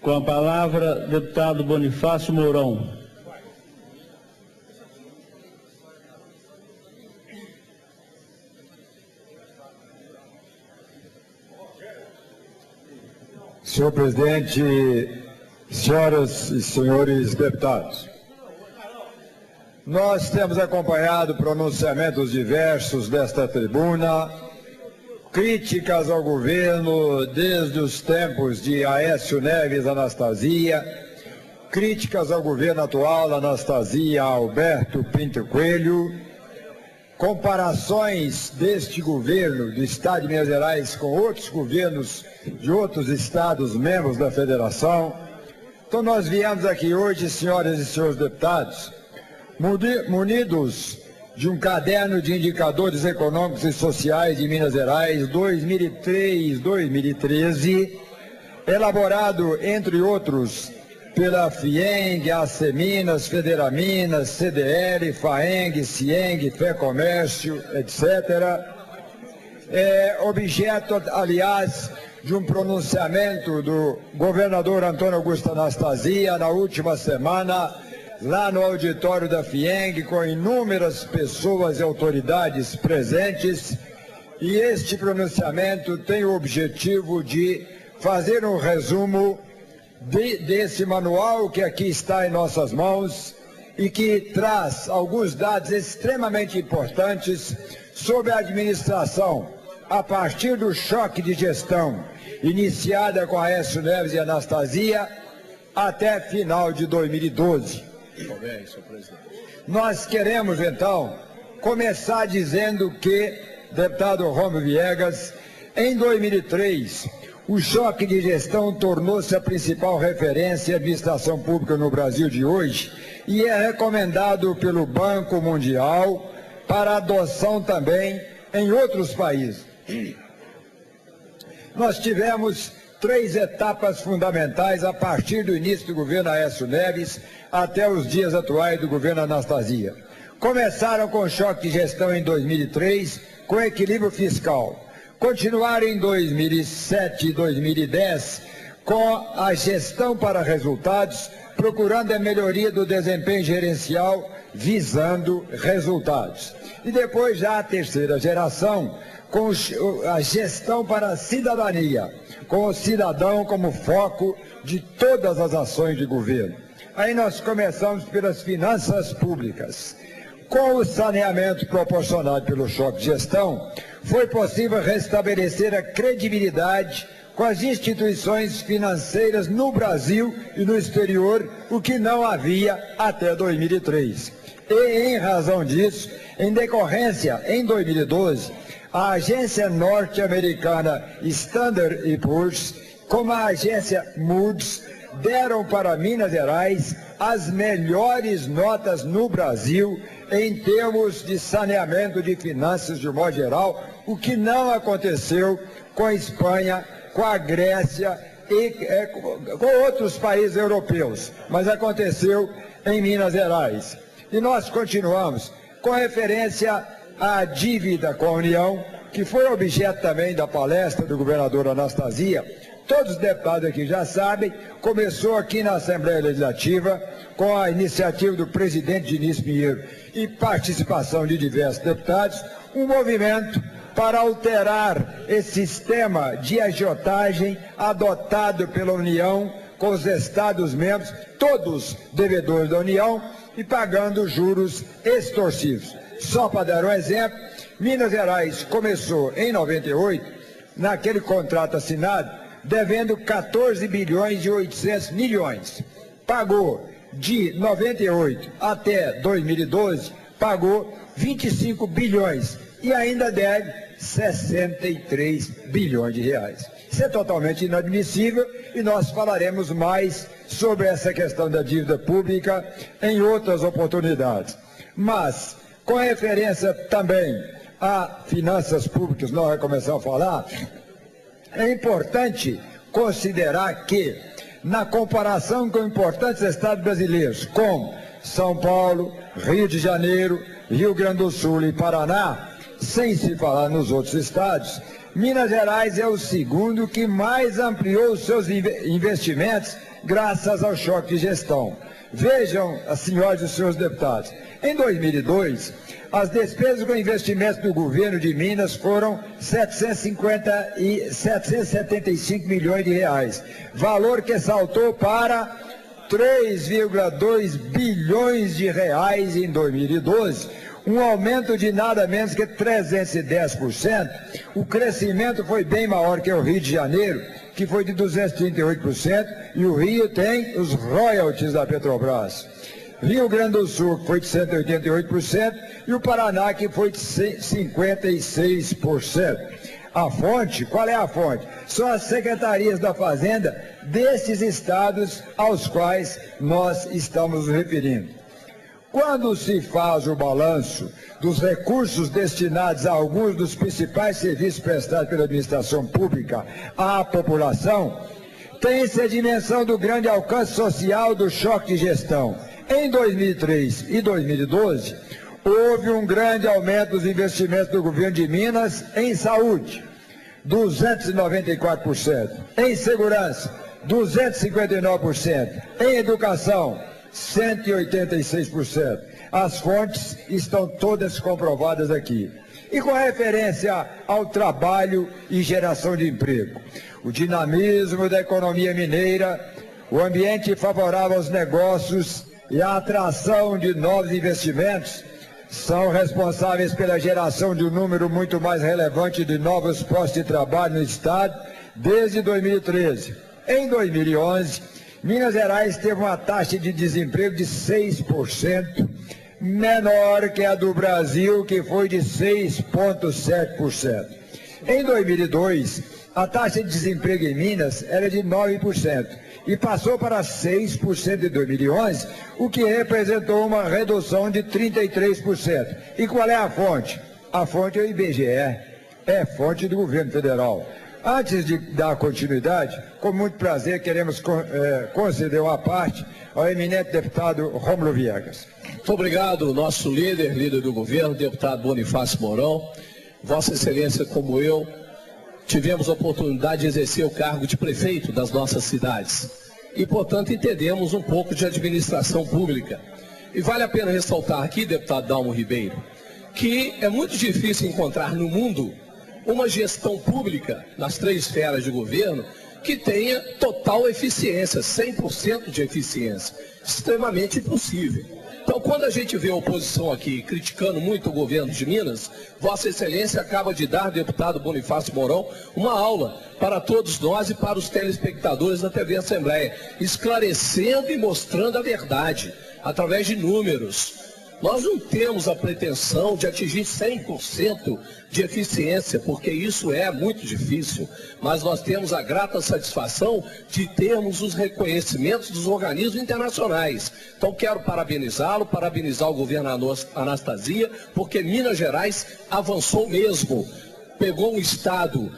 Com a palavra, deputado Bonifácio Mourão. Senhor presidente, senhoras e senhores deputados, nós temos acompanhado pronunciamentos diversos desta tribuna, críticas ao governo desde os tempos de Aécio Neves Anastasia, críticas ao governo atual, Anastasia Alberto Pinto Coelho, comparações deste governo do Estado de Minas Gerais com outros governos de outros estados membros da federação. Então nós viemos aqui hoje, senhoras e senhores deputados, munidos de um caderno de indicadores econômicos e sociais de Minas Gerais 2003-2013, elaborado, entre outros, pela FIENG, ACEMINAS, Federaminas, CDL, FAENG, CIENG, FEComércio, etc. Objeto, aliás, de um pronunciamento do governador Antônio Augusto Anastasia na última semana, lá no auditório da FIENG, com inúmeras pessoas e autoridades presentes, e este pronunciamento tem o objetivo de fazer um resumo desse manual que aqui está em nossas mãos e que traz alguns dados extremamente importantes sobre a administração a partir do choque de gestão iniciada com Aécio Neves e Anastasia até final de 2012. Nós queremos, então, começar dizendo que, deputado Romeu Viegas, em 2003, o choque de gestão tornou-se a principal referência em administração pública no Brasil de hoje e é recomendado pelo Banco Mundial para adoção também em outros países. Nós tivemos 3 etapas fundamentais a partir do início do governo Aécio Neves até os dias atuais do governo Anastasia. Começaram com o choque de gestão em 2003, com equilíbrio fiscal. Continuaram em 2007 e 2010 com a gestão para resultados, procurando a melhoria do desempenho gerencial, visando resultados. E depois já a terceira geração, com a gestão para a cidadania, com o cidadão como foco de todas as ações de governo. Aí nós começamos pelas finanças públicas. Com o saneamento proporcionado pelo choque de gestão, foi possível restabelecer a credibilidade com as instituições financeiras no Brasil e no exterior, o que não havia até 2003. E, em razão disso, em decorrência, em 2012, a agência norte-americana Standard & Poor's, como a agência Moody's, deram para Minas Gerais as melhores notas no Brasil em termos de saneamento de finanças de um modo geral, o que não aconteceu com a Espanha, com a Grécia e com outros países europeus, mas aconteceu em Minas Gerais. E nós continuamos com referência à dívida com a União, que foi objeto também da palestra do governador Anastasia. Todos os deputados aqui já sabem, começou aqui na Assembleia Legislativa, com a iniciativa do presidente Diniz Pinheiro e participação de diversos deputados, um movimento para alterar esse sistema de agiotagem adotado pela União com os Estados-membros, todos devedores da União, e pagando juros extorsivos. Só para dar um exemplo, Minas Gerais começou em 98, naquele contrato assinado, devendo 14 bilhões e 800 milhões. Pagou de 98 até 2012, pagou 25 bilhões e ainda deve 63 bilhões de reais. Isso é totalmente inadmissível e nós falaremos mais sobre essa questão da dívida pública em outras oportunidades. Mas, com referência também a finanças públicas, nós vamos começar a falar, é importante considerar que, na comparação com importantes estados brasileiros, como São Paulo, Rio de Janeiro, Rio Grande do Sul e Paraná, sem se falar nos outros estados, Minas Gerais é o segundo que mais ampliou os seus investimentos graças ao choque de gestão. Vejam, as senhoras e os senhores deputados, em 2002, as despesas com investimentos do governo de Minas foram 775 milhões de reais, valor que saltou para 3,2 bilhões de reais em 2012, um aumento de nada menos que 310%. O crescimento foi bem maior que o Rio de Janeiro, que foi de 238%, e o Rio tem os royalties da Petrobras. Rio Grande do Sul, que foi de 188%, e o Paraná, que foi de 56%. A fonte, qual é a fonte? São as secretarias da Fazenda desses estados aos quais nós estamos nos referindo. Quando se faz o balanço dos recursos destinados a alguns dos principais serviços prestados pela administração pública à população, tem-se a dimensão do grande alcance social do choque de gestão. Em 2003 e 2012, houve um grande aumento dos investimentos do governo de Minas em saúde, 294%, em segurança, 259%, em educação, 186%. As fontes estão todas comprovadas aqui. E com referência ao trabalho e geração de emprego, o dinamismo da economia mineira, o ambiente favorável aos negócios e a atração de novos investimentos são responsáveis pela geração de um número muito mais relevante de novos postos de trabalho no Estado desde 2013. Em 2011, Minas Gerais teve uma taxa de desemprego de 6%, menor que a do Brasil, que foi de 6,7%. Em 2002, a taxa de desemprego em Minas era de 9% e passou para 6% em 2011, o que representou uma redução de 33%. E qual é a fonte? A fonte é o IBGE, é fonte do governo federal. Antes de dar continuidade, com muito prazer, queremos conceder uma parte ao eminente deputado Rômulo Viegas. Muito obrigado, nosso líder do governo, deputado Bonifácio Mourão. Vossa Excelência, como eu, tivemos a oportunidade de exercer o cargo de prefeito das nossas cidades e, portanto, entendemos um pouco de administração pública. E vale a pena ressaltar aqui, deputado Dalmo Ribeiro, que é muito difícil encontrar no mundo uma gestão pública nas três esferas de governo que tenha total eficiência, 100% de eficiência. Extremamente impossível. Então, quando a gente vê a oposição aqui criticando muito o governo de Minas, Vossa Excelência acaba de dar, deputado Bonifácio Mourão, uma aula para todos nós e para os telespectadores da TV Assembleia, esclarecendo e mostrando a verdade, através de números. Nós não temos a pretensão de atingir 100% de eficiência, porque isso é muito difícil, mas nós temos a grata satisfação de termos os reconhecimentos dos organismos internacionais. Então quero parabenizá-lo, parabenizar o governador Anastasia, porque Minas Gerais avançou mesmo, pegou um estado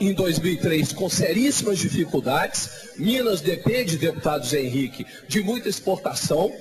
em 2003 com seríssimas dificuldades. Minas depende, deputado Zé Henrique, de muita exportação.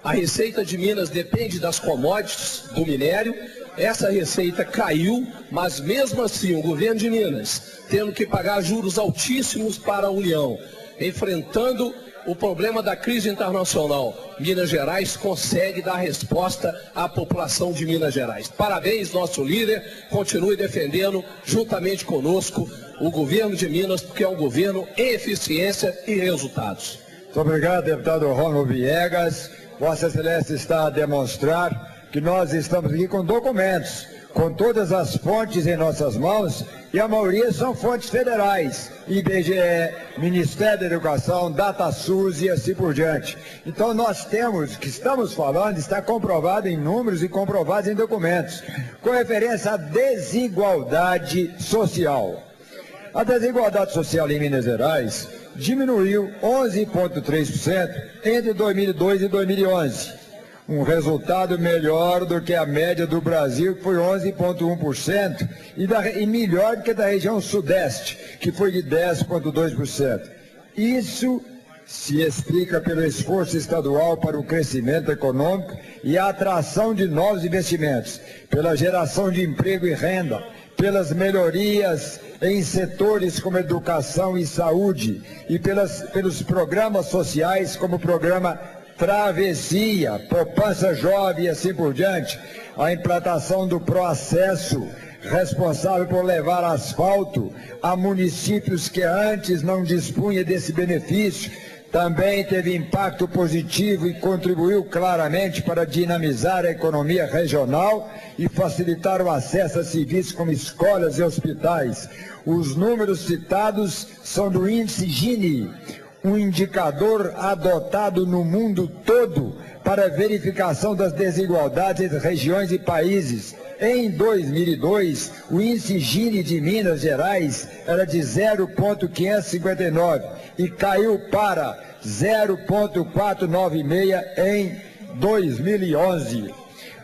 A receita de Minas depende das commodities do minério. Essa receita caiu, mas mesmo assim o governo de Minas, tendo que pagar juros altíssimos para a União, enfrentando o problema da crise internacional, Minas Gerais consegue dar resposta à população de Minas Gerais. Parabéns, nosso líder, continue defendendo juntamente conosco o governo de Minas, porque é um governo em eficiência e resultados. Muito obrigado, deputado Rômulo Viegas. Vossa Excelência está a demonstrar que nós estamos aqui com documentos, com todas as fontes em nossas mãos, e a maioria são fontes federais, IBGE, Ministério da Educação, DataSUS e assim por diante. Então nós temos, o que estamos falando, está comprovado em números e comprovados em documentos, com referência à desigualdade social. A desigualdade social em Minas Gerais diminuiu 11,3% entre 2002 e 2011. Um resultado melhor do que a média do Brasil, que foi 11,1%, e melhor do que da região sudeste, que foi de 10,2%. Isso se explica pelo esforço estadual para o crescimento econômico e a atração de novos investimentos, pela geração de emprego e renda, pelas melhorias em setores como educação e saúde e pelos programas sociais como o programa Travessia, Poupança Jovem e assim por diante, a implantação do Proacesso, responsável por levar asfalto a municípios que antes não dispunham desse benefício, também teve impacto positivo e contribuiu claramente para dinamizar a economia regional e facilitar o acesso a serviços como escolas e hospitais. Os números citados são do índice Gini, um indicador adotado no mundo todo para verificação das desigualdades entre regiões e países. Em 2002, o índice Gini de Minas Gerais era de 0,559 e caiu para 0,496 em 2011.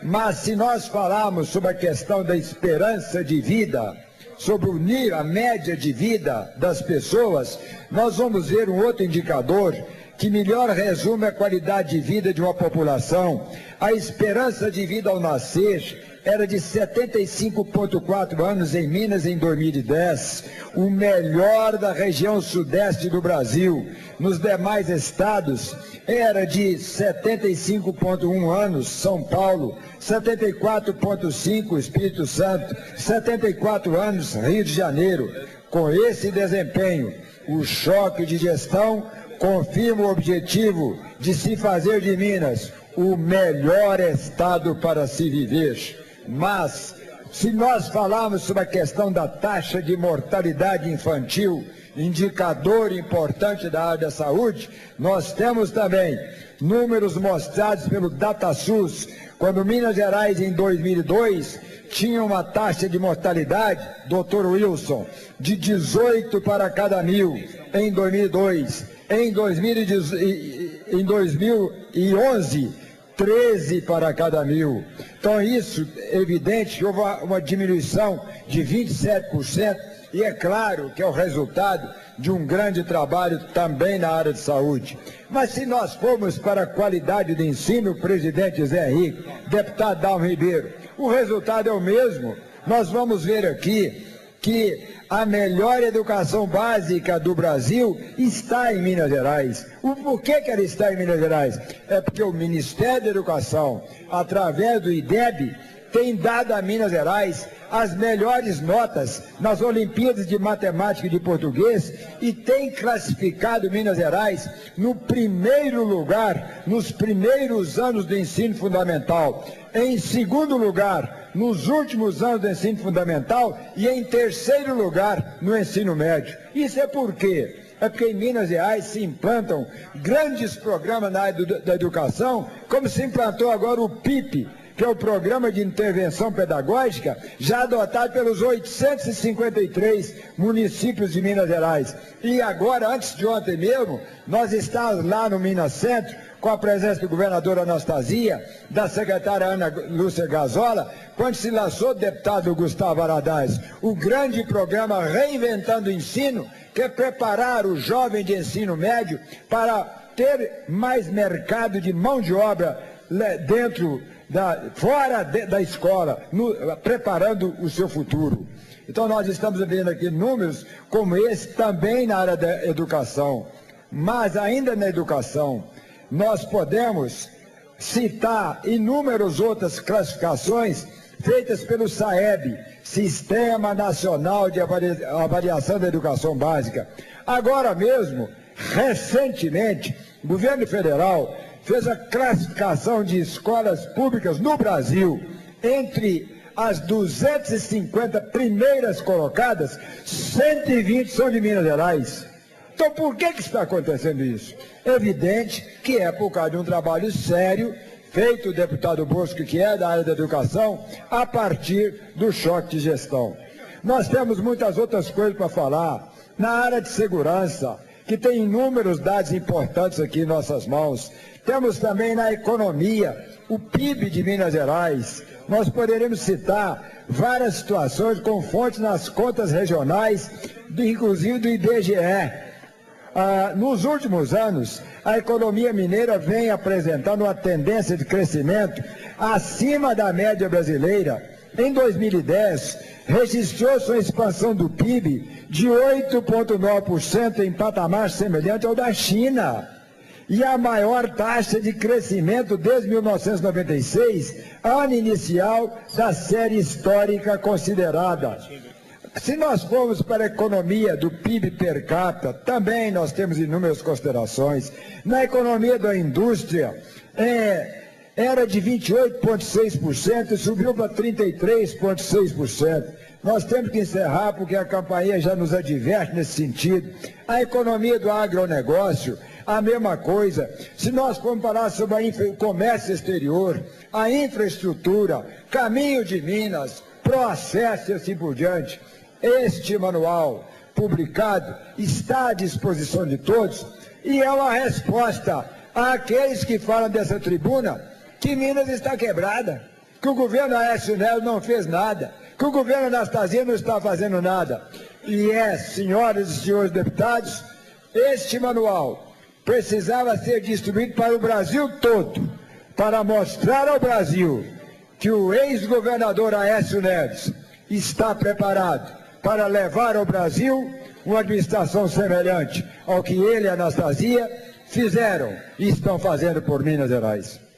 Mas se nós falarmos sobre a questão da esperança de vida, sobre a média de vida das pessoas, nós vamos ver um outro indicador que melhor resume a qualidade de vida de uma população. A esperança de vida ao nascer era de 75,4 anos em Minas em 2010, o melhor da região sudeste do Brasil. Nos demais estados era de 75,1 anos, São Paulo, 74,5 Espírito Santo, 74 anos Rio de Janeiro. Com esse desempenho, o choque de gestão confirma o objetivo de se fazer de Minas o melhor estado para se viver. Mas, se nós falarmos sobre a questão da taxa de mortalidade infantil, indicador importante da área da saúde, nós temos também números mostrados pelo DataSUS, quando Minas Gerais, em 2002, tinha uma taxa de mortalidade, Dr. Wilson, de 18 para cada 1.000 em 2002. Em 2011, 13 para cada 1.000. Então, isso é evidente que houve uma diminuição de 27%, e é claro que é o resultado de um grande trabalho também na área de saúde. Mas se nós formos para a qualidade do ensino, presidente Zé Henrique, deputado Dalmo Ribeiro, o resultado é o mesmo. Nós vamos ver aqui que a melhor educação básica do Brasil está em Minas Gerais. Por que ela está em Minas Gerais? É porque o Ministério da Educação, através do IDEB, tem dado a Minas Gerais as melhores notas nas Olimpíadas de Matemática e de Português e tem classificado Minas Gerais no primeiro lugar nos primeiros anos do ensino fundamental, em segundo lugar nos últimos anos do ensino fundamental e em terceiro lugar no ensino médio. Isso é por quê? É porque em Minas Gerais se implantam grandes programas na área da educação, como se implantou agora o PIP, que é o Programa de Intervenção Pedagógica, já adotado pelos 853 municípios de Minas Gerais. E agora, antes de ontem mesmo, nós estávamos lá no Minas Centro, com a presença do governador Anastasia, da secretária Ana Lúcia Gazola, quando se lançou o deputado Gustavo Aradaz, o grande programa Reinventando o Ensino, que é preparar o jovem de ensino médio para ter mais mercado de mão de obra fora da escola, preparando o seu futuro. Então nós estamos vendo aqui números como esse também na área da educação. Mas ainda na educação, nós podemos citar inúmeras outras classificações feitas pelo SAEB, Sistema Nacional de Avaliação da Educação Básica. Agora mesmo, recentemente, o governo federal fez a classificação de escolas públicas no Brasil. Entre as 250 primeiras colocadas, 120 são de Minas Gerais. Então, por que está acontecendo isso? É evidente que é por causa de um trabalho sério feito o deputado Bosco, que é da área da educação, a partir do choque de gestão. Nós temos muitas outras coisas para falar. Na área de segurança, que tem inúmeros dados importantes aqui em nossas mãos. Temos também na economia, o PIB de Minas Gerais. Nós poderemos citar várias situações com fontes nas contas regionais, inclusive do IBGE. Nos últimos anos, a economia mineira vem apresentando uma tendência de crescimento acima da média brasileira, Em 2010, registrou-se uma expansão do PIB de 8,9% em patamar semelhante ao da China. E a maior taxa de crescimento desde 1996, ano inicial da série histórica considerada. Se nós formos para a economia do PIB per capita, também nós temos inúmeras considerações. Na economia da indústria, era de 28,6% e subiu para 33,6%. Nós temos que encerrar porque a campainha já nos adverte nesse sentido. A economia do agronegócio, a mesma coisa. Se nós formos falar sobre o comércio exterior, a infraestrutura, caminho de Minas, processo e assim por diante, este manual publicado está à disposição de todos e é uma resposta àqueles que falam dessa tribuna que Minas está quebrada, que o governo Aécio Neves não fez nada, que o governo Anastasia não está fazendo nada. E senhoras e senhores deputados, este manual precisava ser distribuído para o Brasil todo, para mostrar ao Brasil que o ex-governador Aécio Neves está preparado para levar ao Brasil uma administração semelhante ao que ele e a Anastasia fizeram e estão fazendo por Minas Gerais.